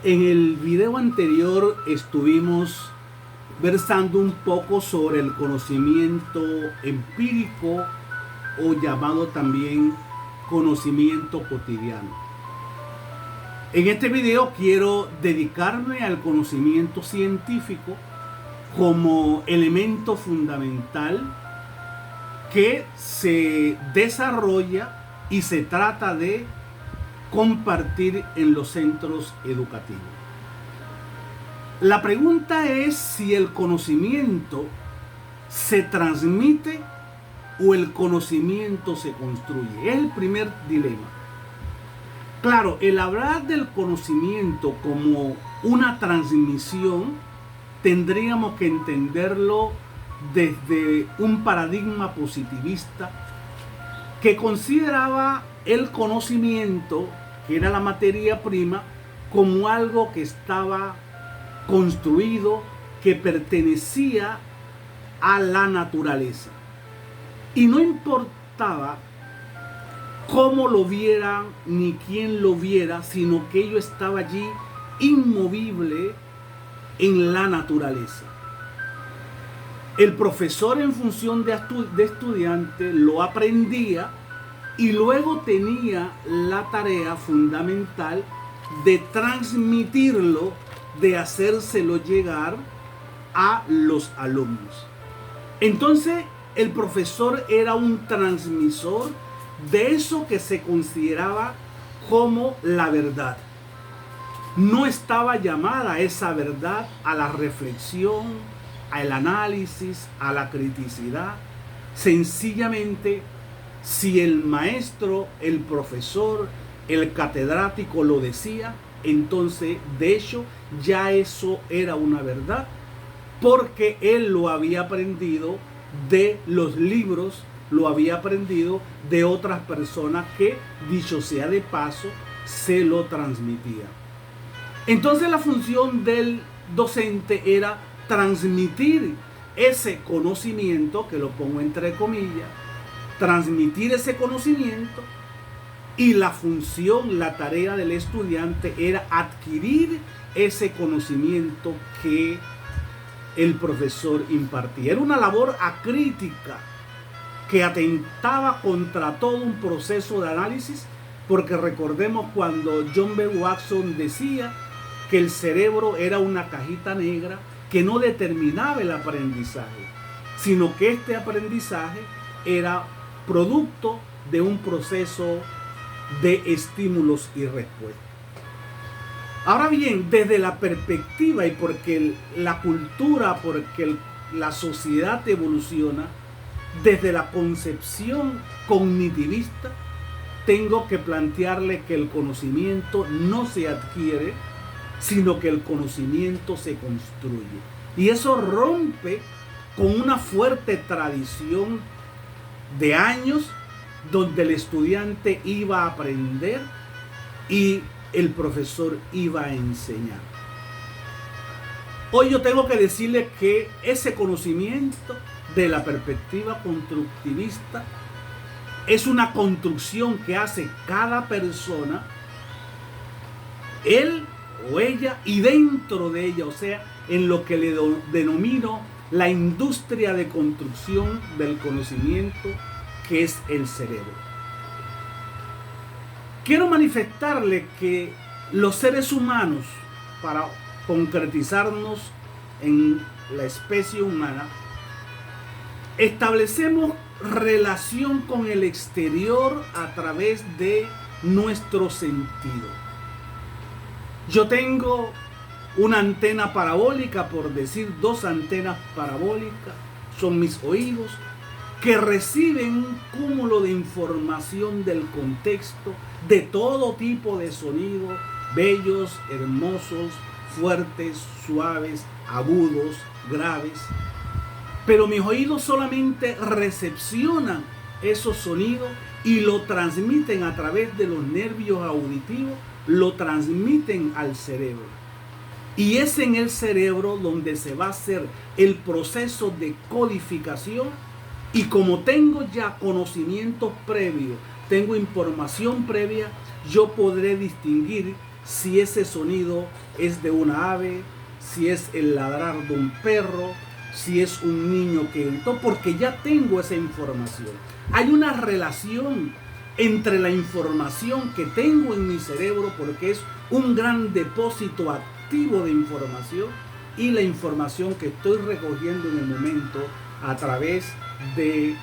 En el video anterior estuvimos versando un poco sobre el conocimiento empírico o llamado también conocimiento cotidiano. En este video quiero dedicarme al conocimiento científico como elemento fundamental que se desarrolla y se trata de compartir en los centros educativos. La pregunta es si el conocimiento se transmite o el conocimiento se construye. Es el primer dilema. Claro, el hablar del conocimiento como una transmisión tendríamos que entenderlo desde un paradigma positivista que consideraba el conocimiento, que era la materia prima, como algo que estaba construido, que pertenecía a la naturaleza. Y no importaba cómo lo viera ni quién lo viera, sino que ello estaba allí inmovible en la naturaleza. El profesor, en función de estudiante, lo aprendía y luego tenía la tarea fundamental de transmitirlo, de hacérselo llegar a los alumnos. Entonces, el profesor era un transmisor de eso que se consideraba como la verdad. No estaba llamada esa verdad a la reflexión, al análisis, a la criticidad. Sencillamente, si el maestro, el profesor, el catedrático lo decía, entonces de hecho ya eso era una verdad, porque él lo había aprendido de los libros, lo había aprendido de otras personas que, dicho sea de paso, se lo transmitían. Entonces la función del docente era transmitir ese conocimiento, que lo pongo entre comillas, transmitir ese conocimiento, y la función, la tarea del estudiante era adquirir ese conocimiento que el profesor impartía. Era una labor acrítica que atentaba contra todo un proceso de análisis, porque recordemos cuando John B. Watson decía que el cerebro era una cajita negra que no determinaba el aprendizaje, sino que este aprendizaje era producto de un proceso de estímulos y respuestas. Ahora bien, desde la perspectiva y porque la cultura, porque la sociedad evoluciona, desde la concepción cognitivista, tengo que plantearle que el conocimiento no se adquiere, sino que el conocimiento se construye. Y eso rompe con una fuerte tradición de años donde el estudiante iba a aprender y el profesor iba a enseñar. Hoy yo tengo que decirle que ese conocimiento, de la perspectiva constructivista, es una construcción que hace cada persona, él o ella, y dentro de ella, o sea, en lo que le denomino la industria de construcción del conocimiento, que es el cerebro. Quiero manifestarle que los seres humanos, para concretizarnos en la especie humana, establecemos relación con el exterior a través de nuestro sentido. Yo tengo una antena parabólica, por decir 2 antenas parabólicas, son mis oídos, que reciben un cúmulo de información del contexto, de todo tipo de sonidos, bellos, hermosos, fuertes, suaves, agudos, graves. Pero mis oídos solamente recepcionan esos sonidos y lo transmiten a través de los nervios auditivos, lo transmiten al cerebro. Y es en el cerebro donde se va a hacer el proceso de codificación. Y como tengo ya conocimientos previos, tengo información previa, yo podré distinguir si ese sonido es de una ave, si es el ladrar de un perro, si es un niño que gritó, porque ya tengo esa información. Hay una relación entre la información que tengo en mi cerebro, porque es un gran depósito activo de información, y la información que estoy recogiendo en el momento a través de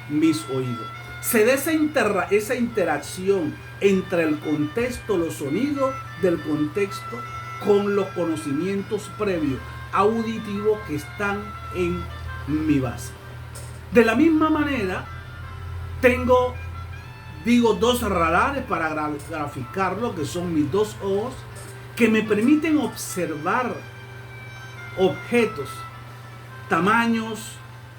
mis oídos. Se da esa interacción entre el contexto, los sonidos del contexto, con los conocimientos previos auditivos que están en mi base. De la misma manera, tengo, dos radares para graficarlo, que son mis dos ojos, que me permiten observar objetos, tamaños,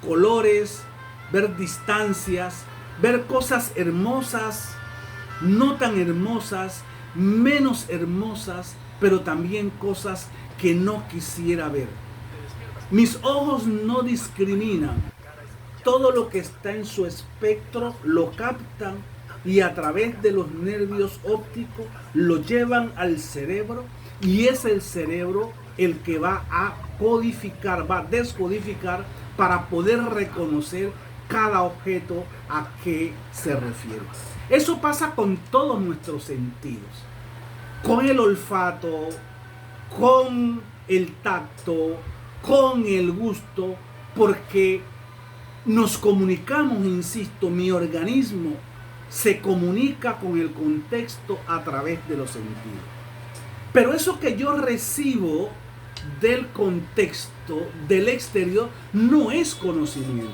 colores, ver distancias, ver cosas hermosas, no tan hermosas, menos hermosas, pero también cosas que no quisiera ver. Mis ojos no discriminan. Todo lo que está en su espectro lo captan y a través de los nervios ópticos lo llevan al cerebro, y es el cerebro el que va a codificar, va a descodificar para poder reconocer cada objeto a qué se refiere. Eso pasa con todos nuestros sentidos, con el olfato, con el tacto, con el gusto, porque nos comunicamos, insisto, mi organismo se comunica con el contexto a través de los sentidos. Pero eso que yo recibo del contexto, del exterior, no es conocimiento.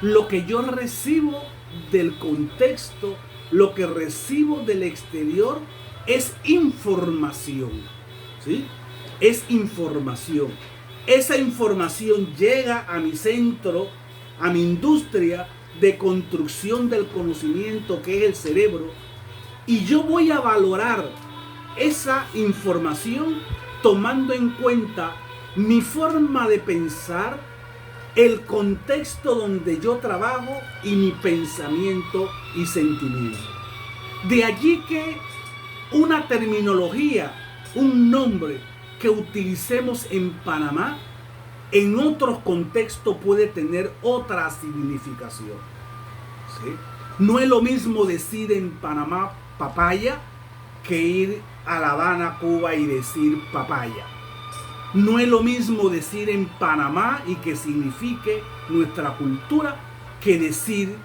Lo que yo recibo del contexto, lo que recibo del exterior, es información. ¿Sí? Es información. Esa información llega a mi centro, a mi industria de construcción del conocimiento, que es el cerebro, y yo voy a valorar esa información tomando en cuenta mi forma de pensar, el contexto donde yo trabajo y mi pensamiento y sentimiento. De allí que una terminología, un nombre que utilicemos en Panamá, en otros contextos puede tener otra significación. ¿Sí? No es lo mismo decir en Panamá papaya que ir a La Habana, Cuba, y decir papaya. No es lo mismo decir en Panamá y que signifique nuestra cultura que decir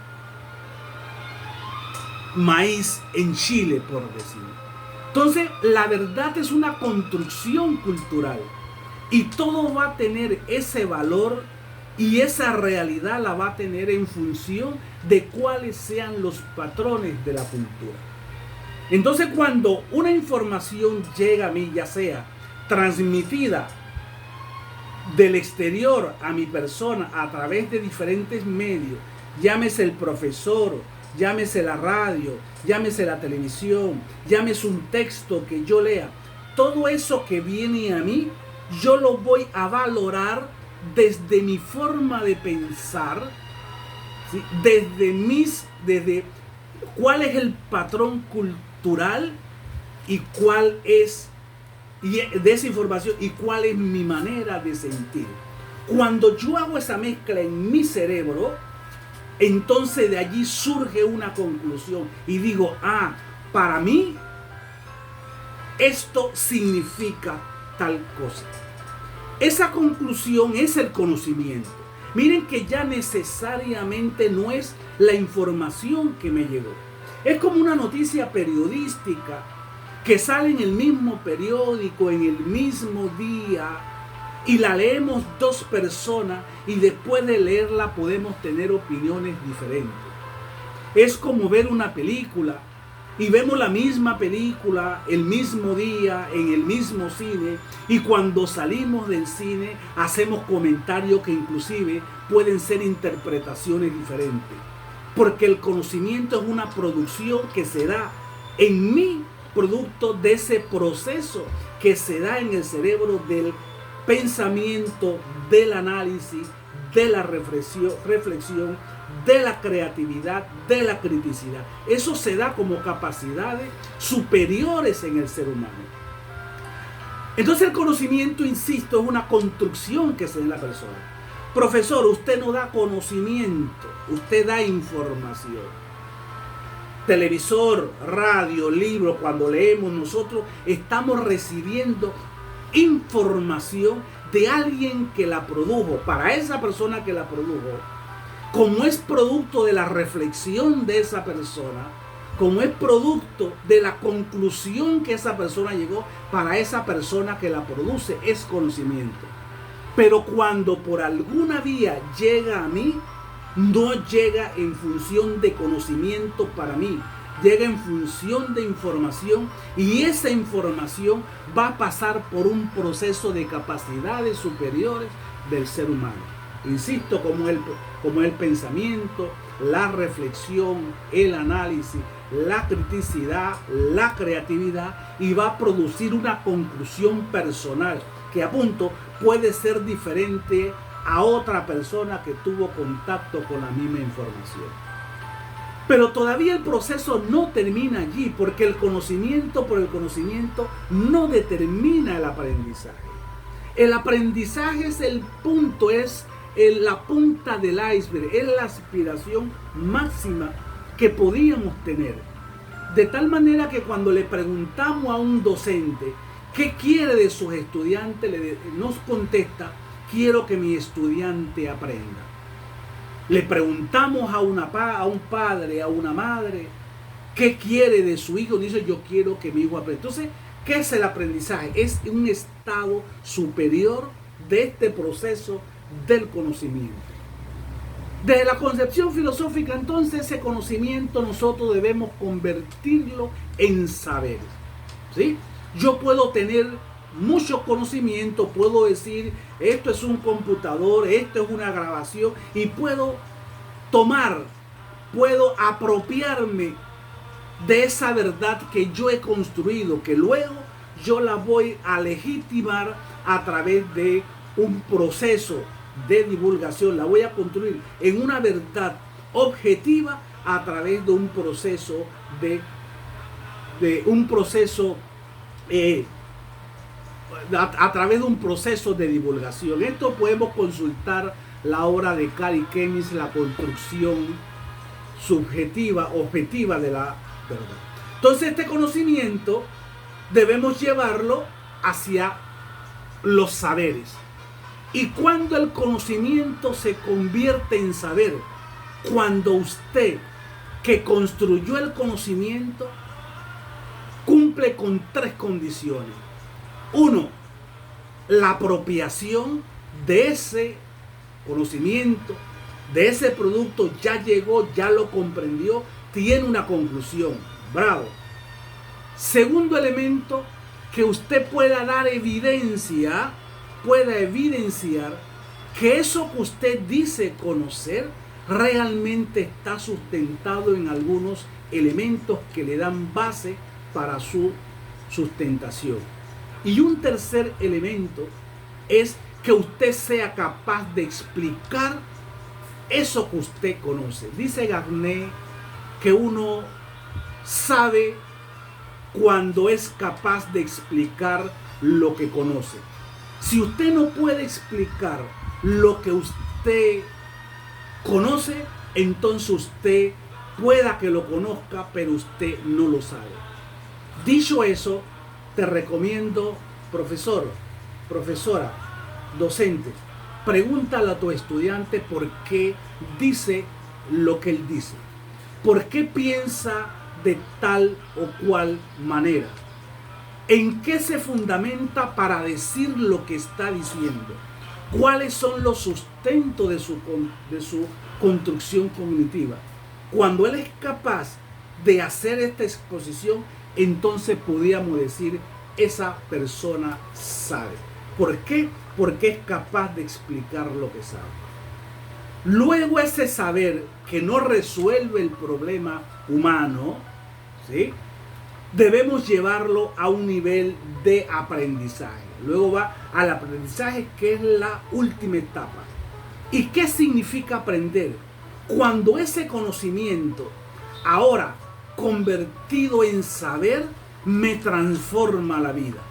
maíz en Chile, por decirlo. Entonces, la verdad es una construcción cultural, y todo va a tener ese valor, y esa realidad la va a tener en función de cuáles sean los patrones de la cultura. Entonces, cuando una información llega a mí, ya sea transmitida del exterior a mi persona a través de diferentes medios, llámese el profesor, llámese la radio, llámese la televisión, llámese un texto que yo lea, todo eso que viene a mí, yo lo voy a valorar desde mi forma de pensar, ¿sí? desde cuál es el patrón cultural y cuál es, y de esa información, y cuál es mi manera de sentir. Cuando yo hago esa mezcla en mi cerebro, entonces de allí surge una conclusión y digo, para mí esto significa tal cosa. Esa conclusión es el conocimiento. Miren que ya necesariamente no es la información que me llegó. Es como una noticia periodística que sale en el mismo periódico, en el mismo día, y la leemos dos personas, y después de leerla podemos tener opiniones diferentes. Es como ver una película y vemos la misma película el mismo día en el mismo cine, y cuando salimos del cine hacemos comentarios que inclusive pueden ser interpretaciones diferentes, porque el conocimiento es una producción que se da en mí, producto de ese proceso que se da en el cerebro del pensamiento, del análisis, de la reflexión de la creatividad, de la criticidad. Eso se da como capacidades superiores en el ser humano. Entonces el conocimiento, insisto, es una construcción que se da en la persona. Profesor, usted no da conocimiento, usted da información. Televisor, radio, libro, cuando leemos nosotros estamos recibiendo información de alguien que la produjo. Para esa persona que la produjo, como es producto de la reflexión de esa persona, como es producto de la conclusión que esa persona llegó, para esa persona que la produce es conocimiento. Pero cuando por alguna vía llega a mí, no llega en función de conocimiento para mí, llega en función de información, y esa información va a pasar por un proceso de capacidades superiores del ser humano. Insisto, como el pensamiento, la reflexión, el análisis, la criticidad, la creatividad, y va a producir una conclusión personal que, apunto, puede ser diferente a otra persona que tuvo contacto con la misma información. Pero todavía el proceso no termina allí, porque el conocimiento por el conocimiento no determina el aprendizaje. El aprendizaje es el punto, es la punta del iceberg, es la aspiración máxima que podíamos tener. De tal manera que cuando le preguntamos a un docente qué quiere de sus estudiantes, nos contesta: quiero que mi estudiante aprenda. Le preguntamos a un padre, a una madre, qué quiere de su hijo, dice: yo quiero que mi hijo aprenda. Entonces, ¿qué es el aprendizaje? Es un estado superior de este proceso del conocimiento. Desde la concepción filosófica, entonces, ese conocimiento nosotros debemos convertirlo en saberes, ¿sí? Yo puedo tener mucho conocimiento, puedo decir: esto es un computador, esto es una grabación, y puedo apropiarme de esa verdad que yo he construido, que luego yo la voy a legitimar a través de un proceso de divulgación, la voy a construir en una verdad objetiva a través de un proceso a través de un proceso de divulgación. Esto podemos consultar la obra de Gary Chemnitz, La construcción subjetiva, objetiva de la verdad. Entonces, este conocimiento debemos llevarlo hacia los saberes. Y cuando el conocimiento se convierte en saber, cuando usted, que construyó el conocimiento, cumple con 3 condiciones. 1, la apropiación de ese conocimiento, de ese producto, ya llegó, ya lo comprendió, tiene una conclusión. Bravo. Segundo elemento, que usted pueda dar evidencia, pueda evidenciar que eso que usted dice conocer realmente está sustentado en algunos elementos que le dan base para su sustentación. Y un tercer elemento es que usted sea capaz de explicar eso que usted conoce. Dice Garnet que uno sabe cuando es capaz de explicar lo que conoce. Si usted no puede explicar lo que usted conoce, entonces usted pueda que lo conozca, pero usted no lo sabe. Dicho eso, te recomiendo, profesor, profesora, docente, pregúntale a tu estudiante por qué dice lo que él dice. ¿Por qué piensa de tal o cual manera? ¿En qué se fundamenta para decir lo que está diciendo? ¿Cuáles son los sustentos de su construcción cognitiva? Cuando él es capaz de hacer esta exposición, entonces podríamos decir: esa persona sabe. ¿Por qué? Porque es capaz de explicar lo que sabe. Luego, ese saber que no resuelve el problema humano, ¿sí?, debemos llevarlo a un nivel de aprendizaje. Luego va al aprendizaje, que es la última etapa. ¿Y qué significa aprender? Cuando ese conocimiento, ahora convertido en saber, me transforma la vida.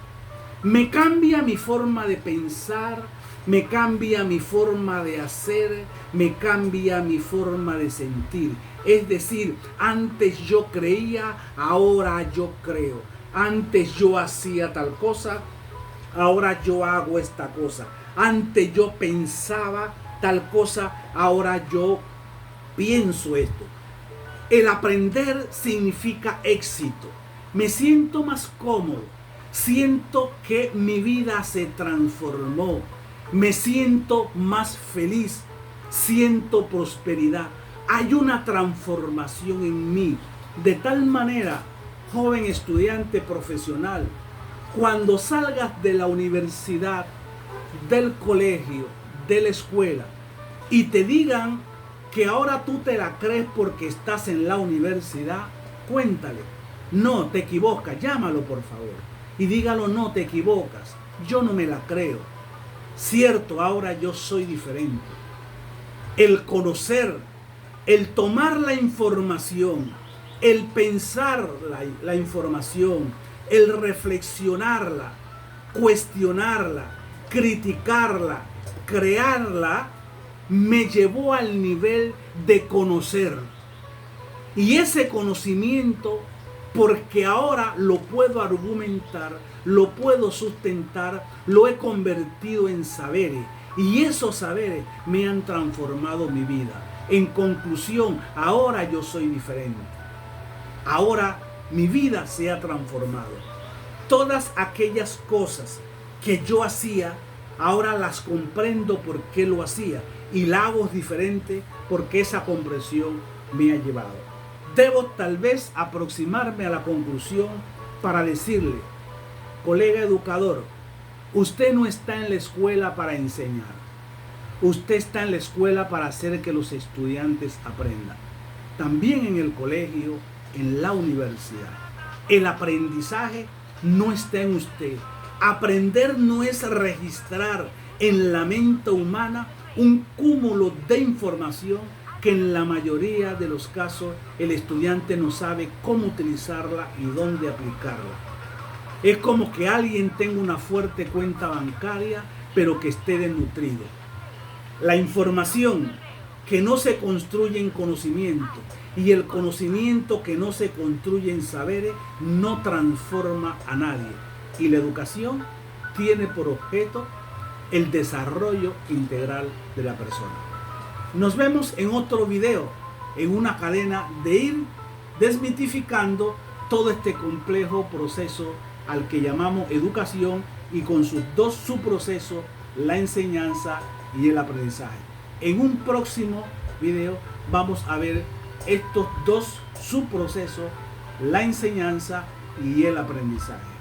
Me cambia mi forma de pensar, me cambia mi forma de hacer, me cambia mi forma de sentir. Es decir, antes yo creía, ahora yo creo. Antes yo hacía tal cosa, ahora yo hago esta cosa. Antes yo pensaba tal cosa, ahora yo pienso esto. El aprender significa éxito. Me siento más cómodo. Siento que mi vida se transformó. Me siento más feliz. Siento prosperidad. Hay una transformación en mí. De tal manera, joven estudiante profesional, cuando salgas de la universidad, del colegio, de la escuela, y te digan que ahora tú te la crees porque estás en la universidad, cuéntale, no, te equivocas, llámalo por favor, y dígalo, no, te equivocas, yo no me la creo, cierto, ahora yo soy diferente. El conocer, el tomar la información, el pensar la información, el reflexionarla, cuestionarla, criticarla, crearla, me llevó al nivel de conocer. Y ese conocimiento, porque ahora lo puedo argumentar, lo puedo sustentar, lo he convertido en saberes. Y esos saberes me han transformado mi vida. En conclusión, ahora yo soy diferente. Ahora mi vida se ha transformado. Todas aquellas cosas que yo hacía, ahora las comprendo por qué lo hacía. Y la hago diferente porque esa comprensión me ha llevado. Debo tal vez aproximarme a la conclusión para decirle, colega educador, usted no está en la escuela para enseñar. Usted está en la escuela para hacer que los estudiantes aprendan. También en el colegio, en la universidad. El aprendizaje no está en usted. Aprender no es registrar en la mente humana un cúmulo de información que en la mayoría de los casos el estudiante no sabe cómo utilizarla y dónde aplicarla. Es como que alguien tenga una fuerte cuenta bancaria, pero que esté desnutrido. La información que no se construye en conocimiento y el conocimiento que no se construye en saberes no transforma a nadie. Y la educación tiene por objeto el desarrollo integral de la persona. Nos vemos en otro video, en una cadena de ir desmitificando todo este complejo proceso al que llamamos educación y con sus dos subprocesos, la enseñanza y el aprendizaje. En un próximo video vamos a ver estos dos subprocesos, la enseñanza y el aprendizaje.